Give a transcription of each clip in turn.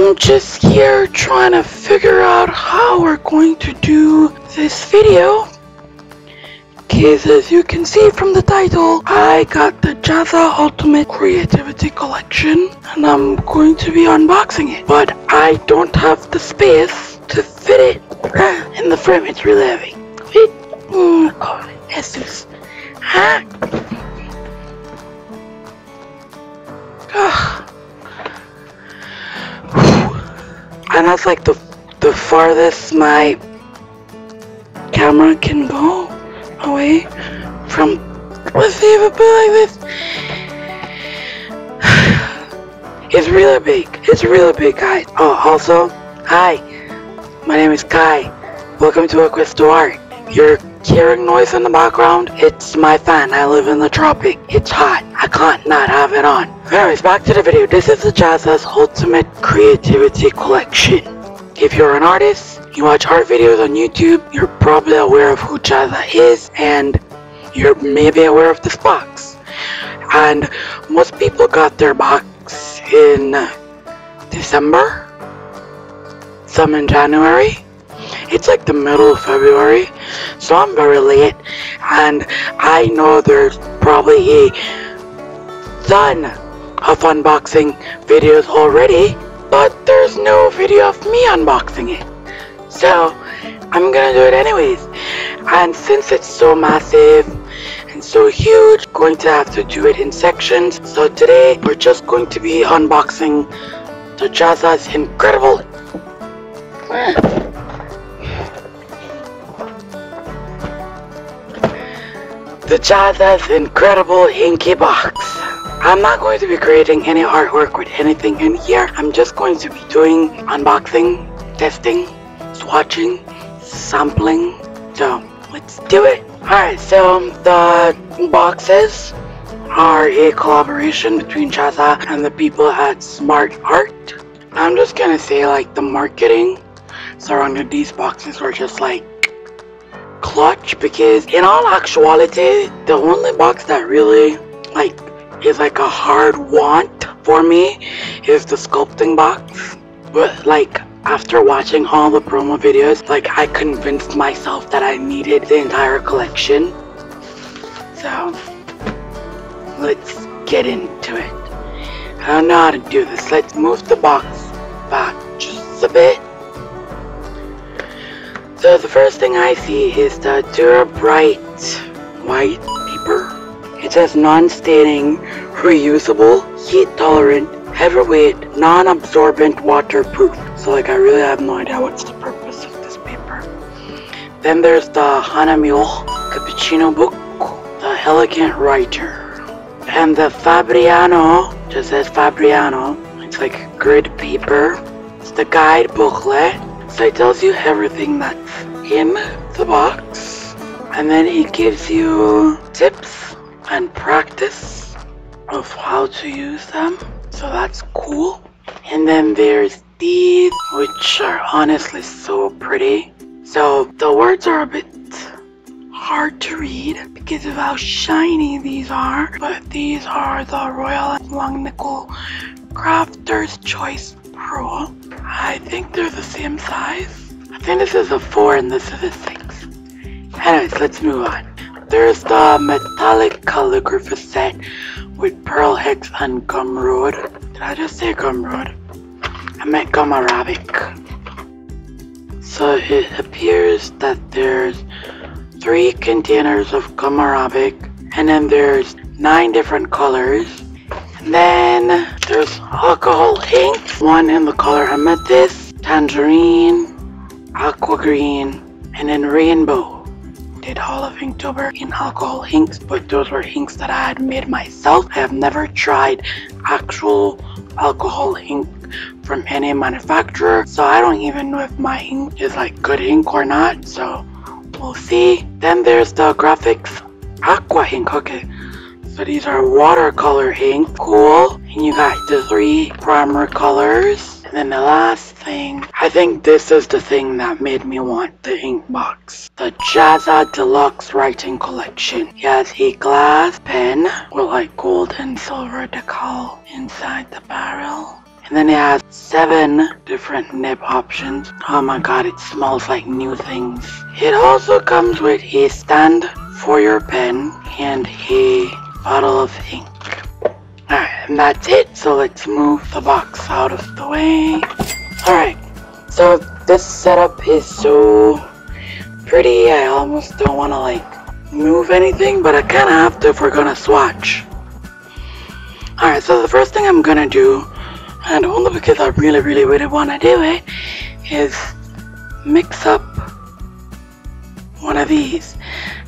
I'm just here trying to figure out how we're going to do this video. Because as you can see from the title, I got the Jazza Ultimate Creativity Collection and I'm going to be unboxing it. But I don't have the space to fit it in the frame. It's really heavy. Oh, Jesus. And that's like the farthest my camera can go away from. Let's see if it be like this. It's really big. It's really big, guys. Oh, also, hi. My name is Kai. Welcome to A Quest to Art. You're hearing noise in the background? It's my fan. I live in the tropic. It's hot. I can't not have it on. Anyways, back to the video. This is the Jazza's Ultimate Creativity Collection. If you're an artist, you watch art videos on YouTube, you're probably aware of who Jazza is, and you're maybe aware of this box. And most people got their box in December, some in January. It's like the middle of February, so I'm very late, and I know there's probably a ton of unboxing videos already, but there's no video of me unboxing it. So I'm gonna do it anyways. And since it's so massive and so huge, I'm going to have to do it in sections. So today we're just going to be unboxing the Jazza's incredible Inky box. I'm not going to be creating any artwork with anything in here. I'm just going to be doing unboxing, testing, swatching, sampling. So let's do it. Alright, so the boxes are a collaboration between Jazza and the people at Smart Art. I'm just gonna say like the marketing surrounding these boxes were just like clutch, because in all actuality the only box that really like is like a hard want for me is the sculpting box. But like after watching all the promo videos, like I convinced myself that I needed the entire collection. So let's get into it. I don't know how to do this. Let's move the box back just a bit. So the first thing I see is the Dura Bright white paper. It says non-staining, reusable, heat-tolerant, heavyweight, non-absorbent, waterproof. So like I really have no idea what's the purpose of this paper. Then there's the Hanamio Cappuccino book, the Elegant Writer, and the Fabriano, just says Fabriano. It's like grid paper. It's the guide booklet. So it tells you everything that's in the box, and then it gives you tips and practice of how to use them. So that's cool. And then there's these, which are honestly so pretty. So the words are a bit hard to read because of how shiny these are, but these are the Royal Langnickel Crafter's Choice Pro. I think they're the same size. I think this is a 4 and this is a 6. Anyways, let's move on. There's the metallic calligraphy set with pearl hex and gum road. Did I just say gum road? I meant gum Arabic. So it appears that there's 3 containers of gum Arabic, and then there's 9 different colors. And then there's alcohol ink, one in the color amethyst, tangerine, aqua green, and then rainbow. Did all of Inktober in alcohol inks, but those were inks that I had made myself. I have never tried actual alcohol ink from any manufacturer, so I don't even know if my ink is like good ink or not, so we'll see. Then there's the graphics aqua ink. Okay, so these are watercolor ink, cool. And you got the 3 primer colors. And then the last thing, I think this is the thing that made me want the ink box. The Jazza Deluxe Writing Collection. It has a glass pen with like gold and silver decal inside the barrel. And then it has 7 different nib options. Oh my god, it smells like new things. It also comes with a stand for your pen and a bottle of ink. Alright, and that's it. So let's move the box out of the way. Alright, so this setup is so pretty. I almost don't want to like move anything, but I kind of have to if we're gonna swatch. Alright, so the first thing I'm gonna do, and only because I really want to do it, is mix up one of these.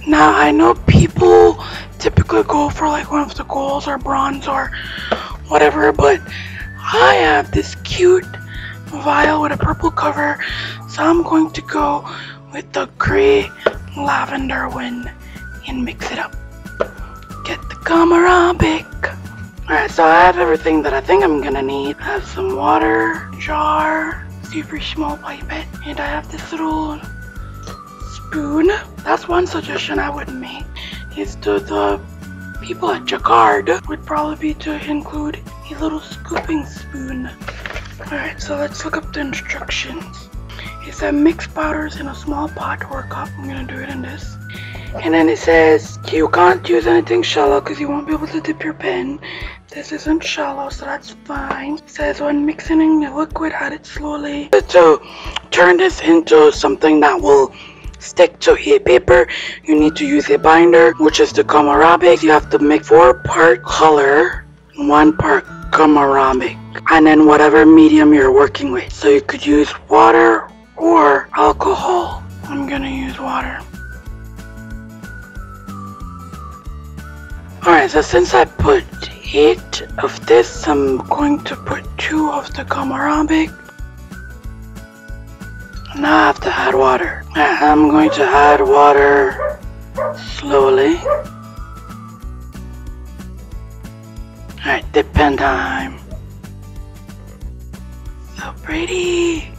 Now I know people typically go for like one of the golds or bronze or whatever, but I have this cute vial with a purple cover, so I'm going to go with the gray lavender one and mix it up. Get the Kamarabic. Alright, so I have everything that I think I'm gonna need. I have some water, jar, super small pipette, and I have this little spoon. That's one suggestion I would make, is to the people at Jacquard would probably be to include a little scooping spoon. Alright, so let's look up the instructions. It said mix powders in a small pot or cup. I'm gonna do it in this. And then it says you can't use anything shallow because you won't be able to dip your pen. This isn't shallow, so that's fine. It says when mixing the liquid, add it slowly. To turn this into something that will stick to a paper, you need to use a binder, which is the Kamarabic. You have to make 4 part color, 1 part Kamarabic, and then whatever medium you're working with. So you could use water or alcohol. I'm gonna use water. Alright, so since I put 8 of this, I'm going to put 2 of the Kamarabic. Now I have to add water. I'm going to add water slowly. Alright, dip pen time. So pretty.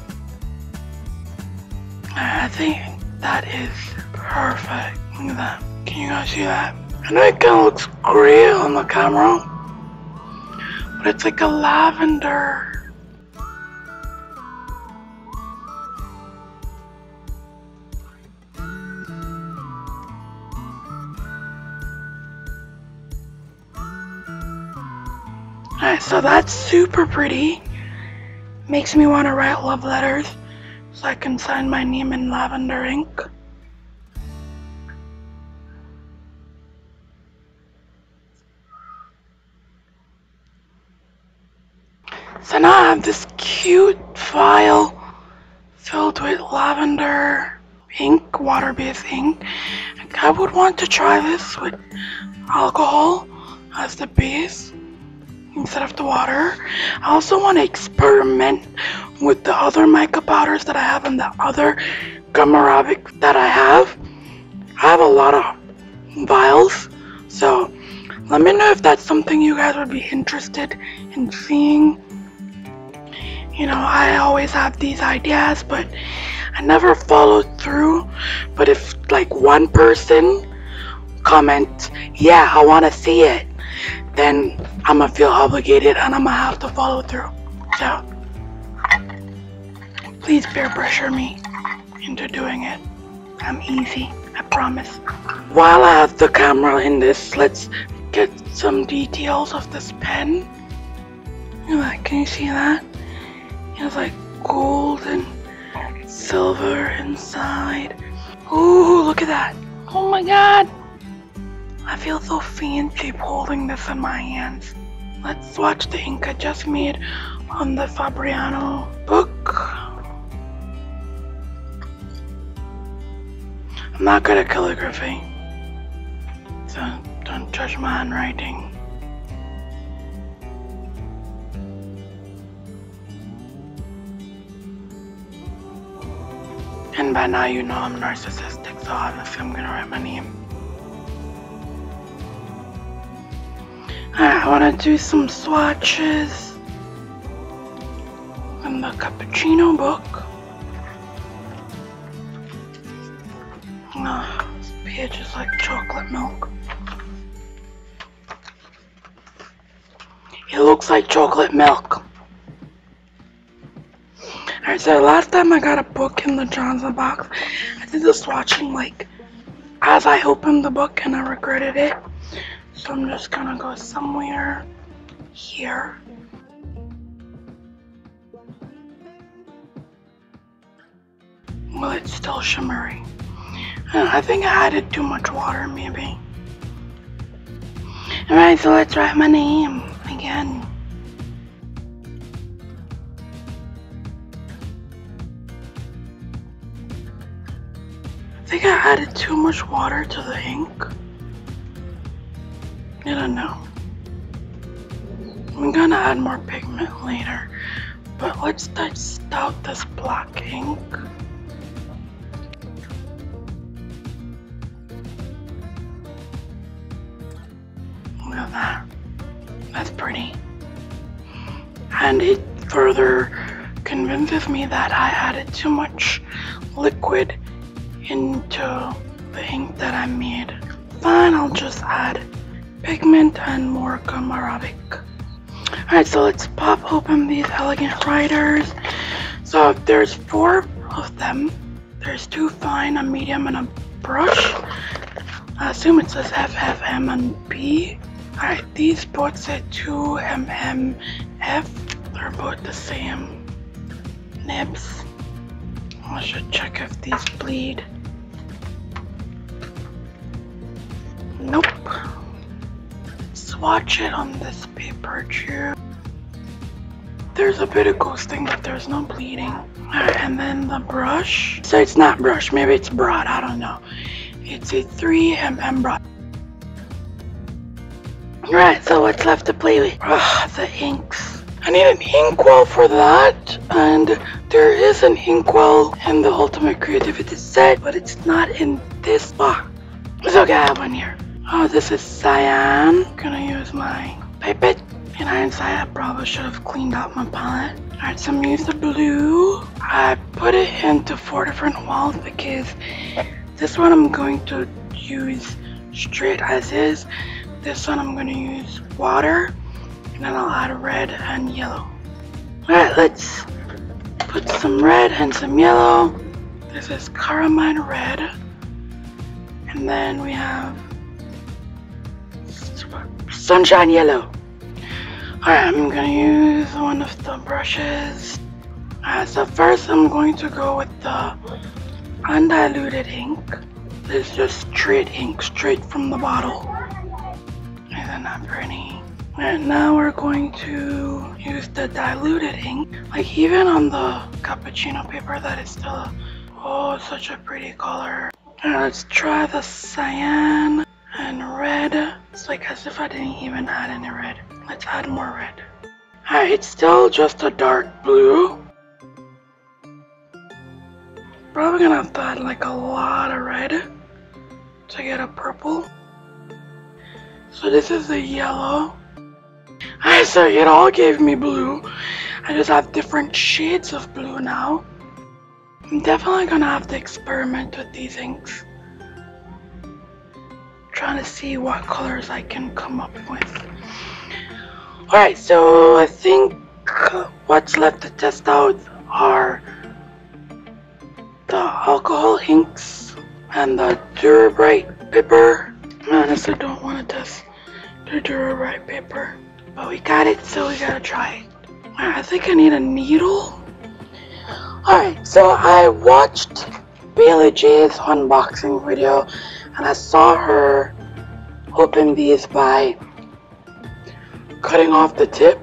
I think that is perfect. Look at that. Can you guys see that? I know it kind of looks gray on the camera, but it's like a lavender. Alright, so that's super pretty. Makes me want to write love letters so I can sign my name in lavender ink. So now I have this cute vial filled with lavender ink, water-based ink. I would want to try this with alcohol as the base instead of the water. I also want to experiment with the other mica powders that I have and the other Kamarabic that I have. I have a lot of vials, so let me know if that's something you guys would be interested in seeing. You know, I always have these ideas, but I never followed through. But if like one person comments, yeah, I want to see it, then I'm gonna feel obligated and I'm gonna have to follow through. So please peer pressure me into doing it. I'm easy, I promise. While I have the camera in this, let's get some details of this pen. Look at that, can you see that? It's like gold and silver inside. Ooh, look at that. Oh my god. I feel so fancy holding this in my hands. Let's swatch the ink I just made on the Fabriano book. I'm not good at calligraphy, so don't judge my handwriting. And by now you know I'm narcissistic, so obviously I'm gonna write my name. Alright, I wanna do some swatches in the cappuccino book. This page is like chocolate milk. It looks like chocolate milk. Alright, so last time I got a book in the Jazza box, I did the swatching like as I opened the book and I regretted it. So I'm just gonna go somewhere here. Well, it's still shimmery. I think I added too much water, maybe. Alright, so let's write my name again. I think I added too much water to the ink. I don't know. I'm gonna add more pigment later, but let's test out this black ink. Look at that. That's pretty. And it further convinces me that I added too much liquid into the ink that I made. Fine, I'll just add pigment and more gum arabic. Alright, so let's pop open these elegant writers. So there's 4 of them. There's 2 fine, a medium, and a brush. I assume it says FF, M, and B. Alright, these both say 2mmF. They're both the same nibs. I should check if these bleed. Nope. Swatch it on this paper too. There's a bit of ghosting, but there's no bleeding. Alright, and then the brush. So it's not brush, maybe it's broad, I don't know. It's a 3mm brush. Right, so what's left to play with? The inks. I need an inkwell for that, and there is an inkwell in the Ultimate Creativity set, but it's not in this box. It's okay, I have one here. Oh, this is cyan. I'm gonna use my pipette. And I probably should have cleaned out my palette. Alright, so I'm using the blue. I put it into 4 different walls because this one I'm going to use straight as is. This one I'm going to use water. And then I'll add red and yellow. Alright, let's put some red and some yellow. This is caramine red. And then we have sunshine yellow. Alright, I'm gonna use one of the brushes. So first I'm going to go with the undiluted ink. This is just straight ink, straight from the bottle. Isn't that pretty? And now we're going to use the diluted ink. Like even on the cappuccino paper, that is still, oh, such a pretty color. And let's try the cyan and red. It's like as if I didn't even add any red. Let's add more red. Alright, it's still just a dark blue. Probably gonna have to add like a lot of red to get a purple. So this is the yellow. Alright, so it all gave me blue. I just have different shades of blue now. I'm definitely gonna have to experiment with these inks. Trying to see what colors I can come up with. Alright, so I think what's left to test out are the alcohol inks and the Durabright paper. I honestly don't want to test the Durabright paper, but we got it, so we gotta try it. Alright, I think I need a needle. Alright, so I watched Bailey J's unboxing video and I saw her open these by cutting off the tip,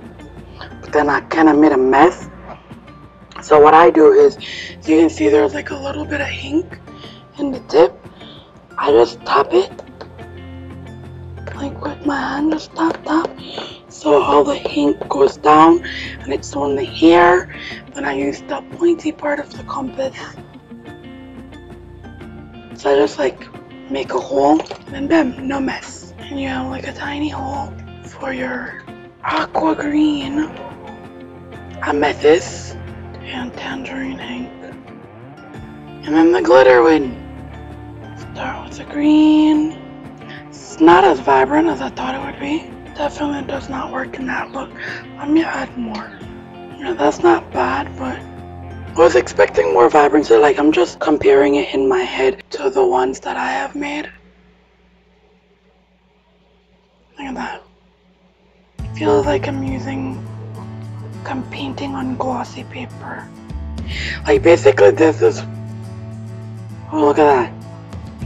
but then I kind of made a mess. So what I do is, so you can see there's like a little bit of ink in the tip. I just tap it, like with my hand, just tap, so all the ink goes down and it's on the hair. Then I use the pointy part of the compass. So I just like make a hole and bam, no mess. And you have like a tiny hole for your aqua green, amethyst, and tangerine ink. And then the glitter would start with the green. It's not as vibrant as I thought it would be. Definitely does not work in that look. Let me add more. Yeah, that's not bad, but was expecting more vibrancy, like I'm just comparing it in my head to the ones that I have made. Look at that. Feels like I'm painting on glossy paper. Like basically this is, oh look at that.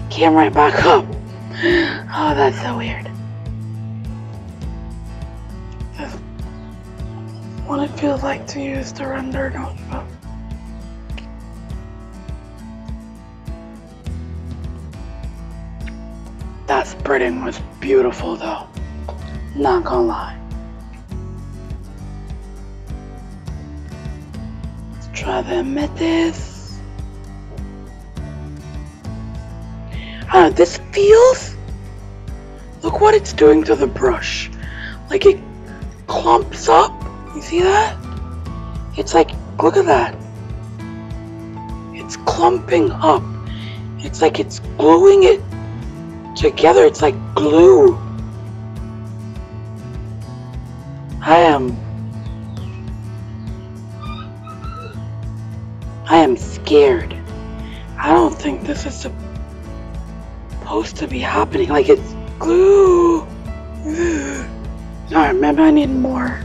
Came right back up. Oh, that's so weird. This is what it feels like to use the render notebook. That spreading was beautiful though. Not gonna lie. Let's try to emit this. This feels, look what it's doing to the brush. Like it clumps up. You see that? It's like, look at that. It's clumping up. It's like it's gluing it together. It's like glue. I am scared. I don't think this is supposed to be happening. Like it's glue. Alright, maybe I need more.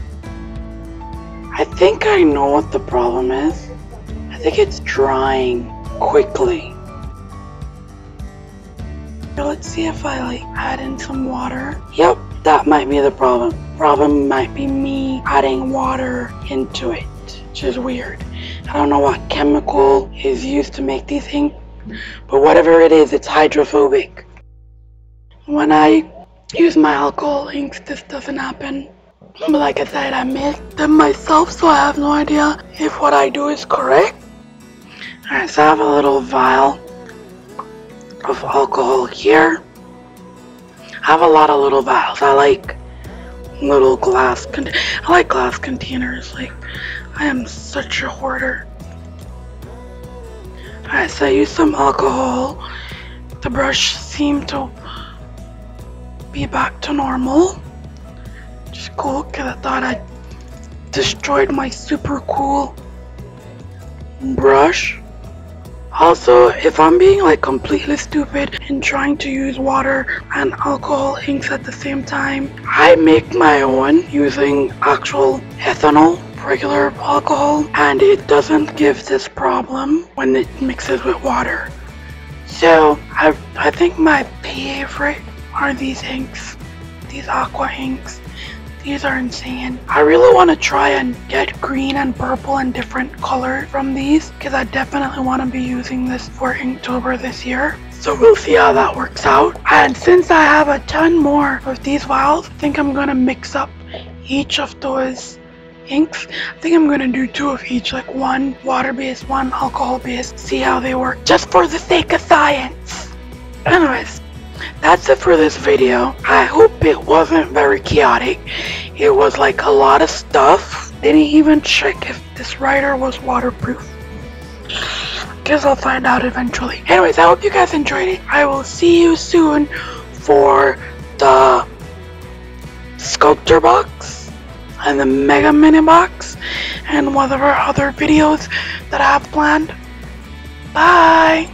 I think I know what the problem is. I think it's drying quickly. Let's see if I like add in some water. Yep, that might be the problem. Problem might be me adding water into it, which is weird. I don't know what chemical is used to make these ink, but whatever it is, it's hydrophobic. When I use my alcohol inks, this doesn't happen. But like I said, I made them myself, so I have no idea if what I do is correct. Alright, so I have a little vial of alcohol here. I have a lot of little vials. I like little glass I like glass containers. Like, I am such a hoarder. Alright, so I used some alcohol. The brush seemed to be back to normal. Just cool, because I thought I destroyed my super cool brush. Also, if I'm being like completely stupid and trying to use water and alcohol inks at the same time, I make my own using actual ethanol, regular alcohol, and it doesn't give this problem when it mixes with water. So I think my favorite are these inks, these aqua inks. These are insane. I really want to try and get green and purple and different colors from these, because I definitely want to be using this for Inktober this year. So we'll see how that works out. And since I have a ton more of these vials, I think I'm going to mix up each of those inks. I think I'm going to do 2 of each, like one water-based, one alcohol-based, see how they work, just for the sake of science. Anyways, that's it for this video. I hope it wasn't very chaotic. It was like a lot of stuff. Didn't even check if this writer was waterproof. Guess I'll find out eventually. Anyways, I hope you guys enjoyed it. I will see you soon for the sculptor box and the mega mini box and whatever other videos that I have planned. Bye!